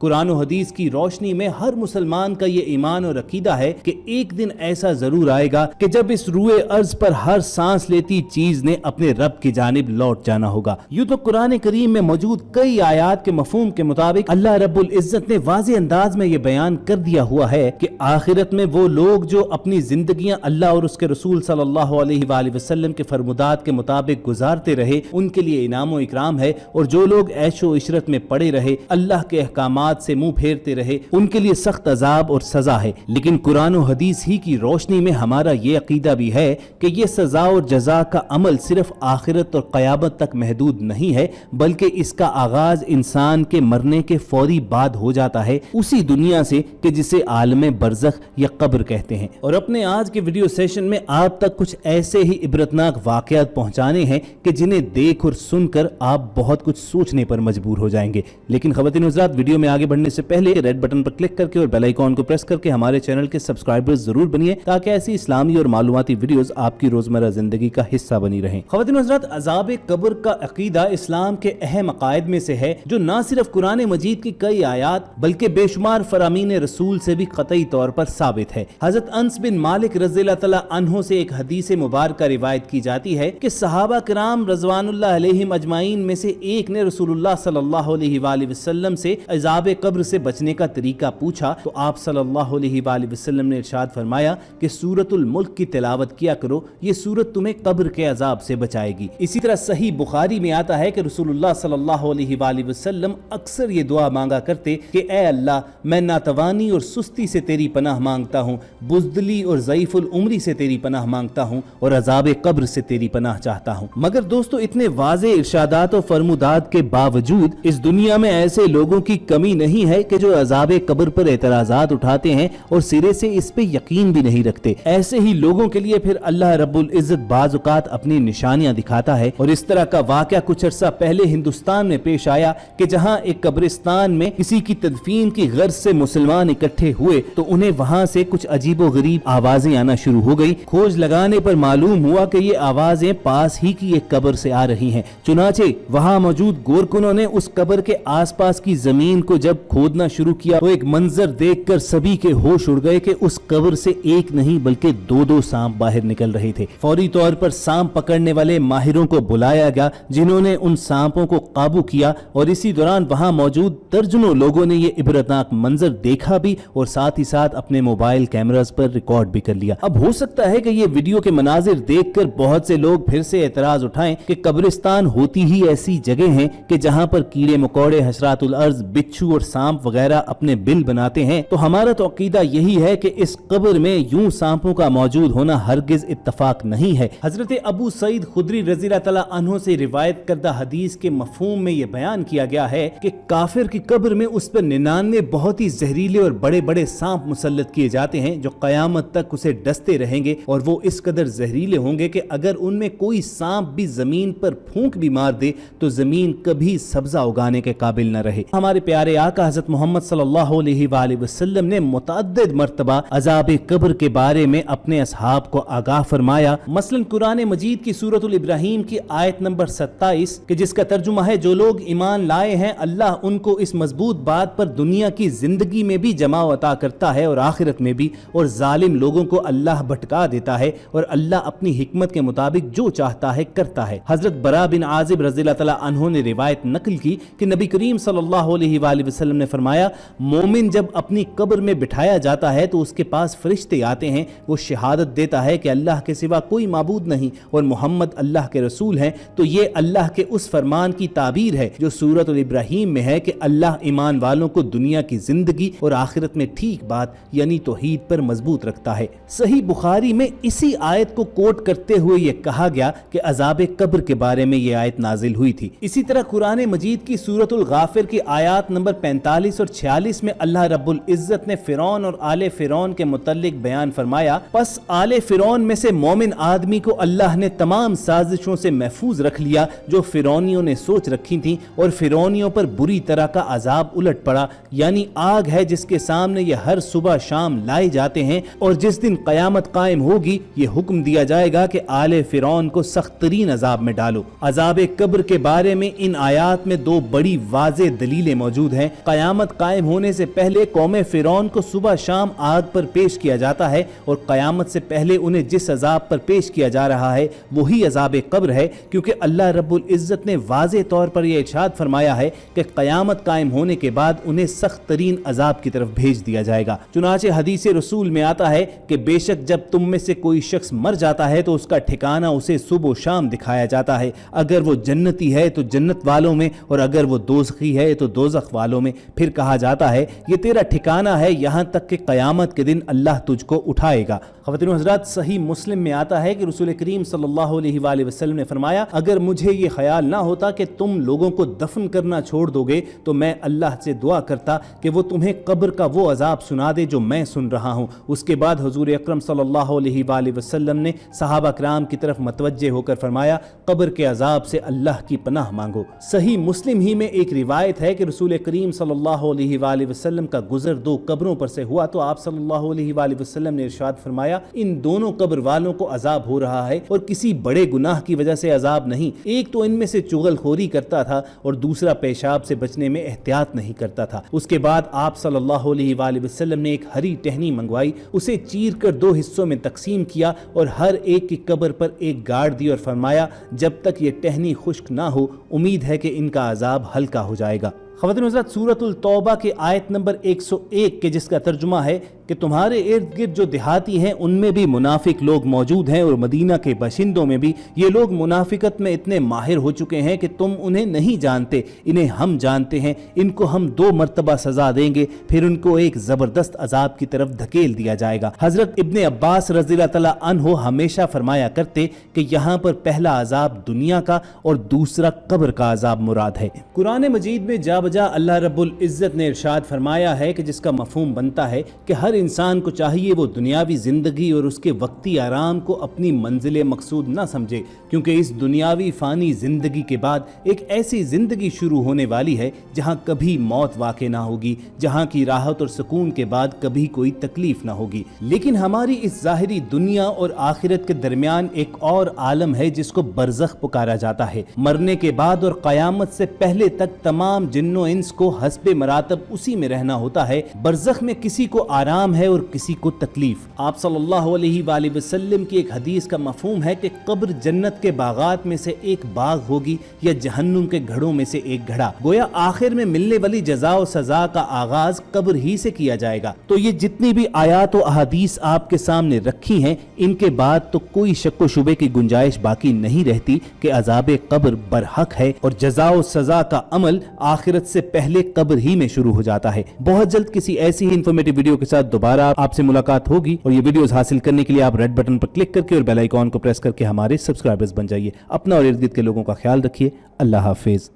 قرآن و حدیث کی روشنی میں ہر مسلمان کا یہ ایمان اور عقیدہ ہے کہ ایک دن ایسا ضرور آئے گا کہ جب اس روئے ارض پر ہر سانس لیتی چیز نے اپنے رب کی جانب لوٹ جانا ہوگا۔ یوں تو قرآن کریم میں موجود کئی آیات کے مفہوم کے مطابق اللہ رب العزت نے واضح انداز میں یہ بیان کر دیا ہوا ہے کہ آخرت میں وہ لوگ جو اپنی زندگیاں اللہ اور اس کے رسول صلی اللہ علیہ وآلہ وسلم کے فرمودات کے مطابق گزارتے رہے ان کے لیے انعام و اکرام ہے، اور جو لوگ عیش و عشرت میں پڑے رہے اللہ کے احکامات سے منہ پھیرتے رہے ان کے لیے سخت عذاب اور سزا ہے۔ لیکن قرآن و حدیث ہی کی روشنی میں ہمارا یہ عقیدہ بھی ہے کہ یہ سزا اور جزا کا عمل صرف آخرت اور قیامت تک محدود نہیں ہے، بلکہ اس کا آغاز انسان کے مرنے کے فوری بعد ہو جاتا ہے، اسی دنیا سے کہ جسے عالم برزخ یا قبر کہتے ہیں۔ اور اپنے آج کے ویڈیو سیشن میں آپ تک کچھ ایسے ہی عبرتناک واقعات پہنچانے ہیں کہ جنہیں دیکھ اور سن کر آپ بہت کچھ سوچنے پر مجبور ہو جائیں گے۔ لیکن خواتین و حضرات، ویڈیو میں آگے بڑھنے سے پہلے ریڈ بٹن پر کلک کر کے اور بیل آئیکن کو پریس کر کے ہمارے چینل کے سبسکرائبرز ضرور بنیے تاکہ ایسی اسلامی اور معلوماتی ویڈیوز آپ کی روزمرہ زندگی کا حصہ بنی رہیں۔ خواتین و حضرات، عذاب قبر کا عقیدہ اسلام کے اہم عقائد میں سے ہے جو نہ صرف قرآن مجید کی کئی آیات بلکہ بے شمار فرامین رسول سے بھی قطعی طور پر ثابت ہے۔ حضرت انس بن مالک رضی اللہ تعالی عنہ سے ایک حدیث مبارکہ روایت کی جاتی ہے کہ صحابہ کرام رضوان اللہ علیہم اجمعین میں سے ایک نے رسول اللہ صلی اللہ علیہ وآلہ وسلم سے عذاب قبر سے بچنے کا طریقہ پوچھا تو آپ صلی اللہ علیہ وآلہ وسلم نے ارشاد فرمایا کہ سورۃ الملک کی تلاوت کیا کرو، یہ سورت تمہیں قبر کے عذاب سے بچائے گی۔ اسی طرح صحیح بخاری میں آتا ہے کہ رسول اللہ صلی اللہ علیہ وآلہ وسلم اکثر یہ دعا مانگا کرتے کہ اے اللہ، میں ناتوانی اور سستی سے تیری پناہ مانگتا ہوں، بزدلی اور ضعیف العمری سے تیری پناہ مانگتا ہوں، اور عذاب قبر سے تیری پناہ چاہتا ہوں۔ مگر دوستو، اتنے واضح ارشادات و فرمودات کے باوجود اس دنیا میں ایسے لوگوں کی کمی نہیں ہے کہ جو عذاب قبر پر اعتراضات اٹھاتے ہیں اور سرے سے اس پہ یقین بھی نہیں رکھتے۔ ایسے ہی لوگوں کے لیے پھر اللہ رب العزت بعض اوقات اپنی نشانیاں دکھاتا ہے، اور اس طرح کا واقعہ کچھ عرصہ پہلے ہندوستان میں پیش آیا کہ جہاں ایک قبرستان میں کسی کی تدفین کی غرض سے مسلمان اکٹھے ہوئے تو انہیں وہاں سے کچھ عجیب و غریب آوازیں آنا شروع ہو گئی۔ کھوج لگانے پر معلوم ہوا کہ یہ آوازیں پاس ہی کی ایک قبر سے آ رہی ہیں۔ چنانچہ وہاں موجود گورکنوں نے اس قبر کے آس پاس کی زمین کو جب کھودنا شروع کیا تو ایک منظر دیکھ کر سبھی کے ہوش اڑ گئے کہ اس قبر سے ایک نہیں بلکہ دو سانپ باہر نکل رہے تھے۔ فوری طور پر سانپ پکڑنے والے ماہروں کو بلایا گیا جنہوں نے ان سانپوں کو قابو کیا، اور اسی دوران وہاں موجود درجنوں لوگوں نے یہ عبرتناک منظر دیکھا بھی اور ساتھ ہی ساتھ اپنے موبائل کیمراز پر ریکارڈ بھی کر لیا۔ اب ہو سکتا ہے کہ یہ ویڈیو کے مناظر دیکھ کر بہت سے لوگ پھر سے اعتراض اٹھائیں کہ قبرستان ہوتی ہی ایسی جگہ ہیں کہ جہاں پر کیڑے مکوڑے، حشرات الارض، بچھو اور سانپ وغیرہ اپنے بل بناتے ہیں، تو ہمارا تو عقیدہ یہی ہے کہ اس قبر میں یوں سانپوں کا موجود ہونا ہرگز اتفاق نہیں ہے۔ حضرت ابو سعید خدری رضی اللہ تعالی عنہ سے روایت کردہ حدیث کے مفہوم میں یہ بیان کیا گیا ہے کہ کافر کی قبر میں اس پر 99 بہت ہی زہریلے اور بڑے بڑے سانپ مسلط کیے جاتے ہیں جو قیامت تک اسے ڈستے رہیں گے، اور وہ اس قدر زہریلے ہوں گے کہ اگر ان میں کوئی سانپ بھی زمین پر پھونک بھی مار دے تو زمین کبھی سبزہ اگانے کے قابل نہ رہے۔ ہمارے پیارے آقا حضرت محمد صلی اللہ علیہ وآلہ وسلم نے متعدد مرتبہ عذاب قبر کے بارے میں اپنے اصحاب کو آگاہ فرمایا۔ مثلا قرآن مجید کی سورۃ الابراہیم کی آیت نمبر 27 کہ جس کا ترجمہ ہے جو لوگ ایمان لائے ہیں اللہ ان کو اس مضبوط بات پر دنیا کی زندگی میں بھی جمع عطا کرتا ہے اور آخرت میں بھی، اور ظالم لوگوں کو اللہ بھٹکا دیتا ہے اور اللہ اپنی حکمت کے مطابق جو چاہتا ہے کرتا ہے۔ حضرت برا بن عازب رضی اللہ تعالی عنہ نے روایت نقل کی کہ نبی کریم صلی اللہ علیہ وآلہ وسلم نے فرمایا، مومن جب اپنی قبر میں بٹھایا جاتا ہے تو اس کے پاس فرشتے آتے ہیں، وہ شہادت دیتا ہے کہ اللہ کے سوا کوئی معبود نہیں اور محمد اللہ کے رسول ہیں، تو یہ اللہ کے اس فرمان کی تعبیر ہے جو سورۃ الابراہیم میں ہے کہ اللہ ایمان والوں کو دنیا کی زندگی اور آخرت میں ٹھیک بات یعنی توحید پر مضبوط رکھتا ہے۔ صحیح بخاری میں اسی آیت کو کوٹ کرتے ہوئے یہ کہا گیا کہ عذاب قبر کے بارے میں یہ آیت نازل ہوئی تھی۔ اسی طرح قرآن مجید کی سورۃ الغافر کی آیات نمبر 45 اور 46 میں اللہ رب العزت نے فرعون اور آل فرعون کے متعلق بیان فرمایا، پس آل فرعون میں سے مومن آدمی کو اللہ نے تمام سازشوں سے محفوظ رکھ لیا جو فرعونیوں نے سوچ رکھی تھیں، اور فرعونیوں پر بری طرح کا عذاب الٹ پڑا، یعنی آگ ہے جس کے سامنے یہ ہر صبح شام لائے جاتے ہیں، اور جس دن قیامت قائم ہوگی یہ حکم دیا جائے گا کہ آل فرعون کو سخت ترین عذاب میں ڈالو۔ عذاب قبر کے بارے میں ان آیات میں دو بڑی واضح دلیلیں موجود ہیں۔ قیامت قائم ہونے سے پہلے قوم فرعون کو صبح شام آگ پر پیش کیا جاتا ہے اور قیامت سے پہلے انہیں جس عذاب پر پیش کیا جا رہا ہے وہی عذاب قبر ہے، کیونکہ اللہ رب العزت نے واضح طور پر یہ ارشاد فرمایا ہے کہ قیامت قائم ہونے کے بعد انہیں سخت ترین عذاب کی طرف بھیج دیا جائے گا۔ چنانچہ حدیث رسول میں آتا ہے کہ بے شک جب تم میں سے کوئی شخص مر جاتا ہے تو اس کا ٹھکانہ اسے صبح و شام دکھایا جاتا ہے، اگر وہ جنتی ہے تو جنت والوں میں اور اگر وہ دوزخی ہے تو دوزخ والوں میں، پھر کہا جاتا ہے یہ تیرا ٹھکانہ ہے یہاں تک کہ قیامت کے دن اللہ تجھ کو اٹھائے گا۔ خواتین و حضرات، صحیح مسلم میں آتا ہے کہ رسول کریم صلی اللہ علیہ وآلہ وسلم نے فرمایا اگر مجھے یہ خیال نہ ہوتا کہ تم لوگوں کو دفن کرنا چھوڑ دو گے تو میں اللہ سے دعا کرتا کہ وہ تمہیں قبر کا وہ عذاب سنا دے جو میں سن رہا ہوں۔ اس کے بعد حضور اکرم صلی اللہ علیہ وآلہ وسلم نے صحابہ کرام کی طرف متوجہ ہو کر فرمایا قبر کے عذاب سے اللہ کی پناہ مانگو۔ صحیح مسلم ہی میں ایک روایت ہے کہ رسول کریم صلی اللہ علیہ وآلہ وسلم کا گزر دو قبروں پر سے ہوا تو آپ صلی اللہ علیہ وآلہ وسلم نے ارشاد فرمایا ان دونوں قبر والوں کو عذاب ہو رہا ہے اور کسی بڑے گناہ کی وجہ سے عذاب نہیں، ایک تو ان میں سے چغل خوری کرتا تھا اور دوسرا پیشاب سے بچنے میں احتیاط نہیں کرتا تھا۔ اس کے بعد آپ صلی اللہ علیہ وآلہ وسلم نے ایک ہری ٹہنی منگوائی، اسے چیر کر دو حصوں میں تقسیم کیا اور ہر ایک کی قبر پر ایک گاڑ دی اور فرمایا جب تک یہ ٹہنی خشک نہ ہو امید ہے کہ ان کا عذاب ہلکا ہو جائے گا۔ خواتین و حضرات، سورۃ التوبہ کے آیت نمبر 101 کے جس کا ترجمہ ہے کہ تمہارے ارد گرد جو دیہاتی ہیں ان میں بھی منافق لوگ موجود ہیں اور مدینہ کے باشندوں میں بھی یہ لوگ منافقت میں اتنے ماہر ہو چکے ہیں کہ تم انہیں نہیں جانتے، انہیں ہم جانتے ہیں، ان کو ہم 2 مرتبہ سزا دیں گے پھر ان کو ایک زبردست عذاب کی طرف دھکیل دیا جائے گا۔ حضرت ابن عباس رضی اللہ تعالیٰ عنہ ہمیشہ فرمایا کرتے کہ یہاں پر پہلا عذاب دنیا کا اور دوسرا قبر کا عذاب مراد ہے۔ قرآن مجید میں جا بجا اللہ رب العزت نے ارشاد فرمایا ہے کہ جس کا مفہوم بنتا ہے کہ ہر انسان کو چاہیے وہ دنیاوی زندگی اور اس کے وقتی آرام کو اپنی منزل مقصود نہ سمجھے، کیونکہ اس دنیاوی فانی زندگی کے بعد ایک ایسی زندگی شروع ہونے والی ہے جہاں کبھی موت واقع نہ ہوگی، جہاں کی راحت اور سکون کے بعد کبھی کوئی تکلیف نہ ہوگی۔ لیکن ہماری اس ظاہری دنیا اور آخرت کے درمیان ایک اور عالم ہے جس کو برزخ پکارا جاتا ہے۔ مرنے کے بعد اور قیامت سے پہلے تک تمام جن و انس کو حسب مراتب اسی میں رہنا ہوتا ہے۔ برزخ میں کسی کو آرام ہے اور کسی کو تکلیف۔ آپ صلی اللہ علیہ وآلہ وسلم کی ایک حدیث کا مفہوم ہے کہ قبر جنت کے باغات میں سے ایک باغ ہوگی یا جہنم کے گھڑوں میں سے ایک گھڑا، گویا آخر میں ملنے والی جزا و سزا کا آغاز قبر ہی سے کیا جائے گا۔ تو یہ جتنی بھی آیات و احادیث آپ کے سامنے رکھی ہیں ان کے بعد تو کوئی شک و شبے کی گنجائش باقی نہیں رہتی کہ عذاب قبر برحق ہے اور جزا و سزا کا عمل آخرت سے پہلے قبر ہی میں شروع ہو جاتا ہے۔ بہت جلد کسی ایسی ہی انفارمیٹیو ویڈیو کے ساتھ دوبارہ آپ سے ملاقات ہوگی، اور یہ ویڈیوز حاصل کرنے کے لیے آپ ریڈ بٹن پر کلک کر کے اور بیل آئیکن کو پریس کر کے ہمارے سبسکرائبرز بن جائیے۔ اپنا اور ارد گرد کے لوگوں کا خیال رکھیے۔ اللہ حافظ۔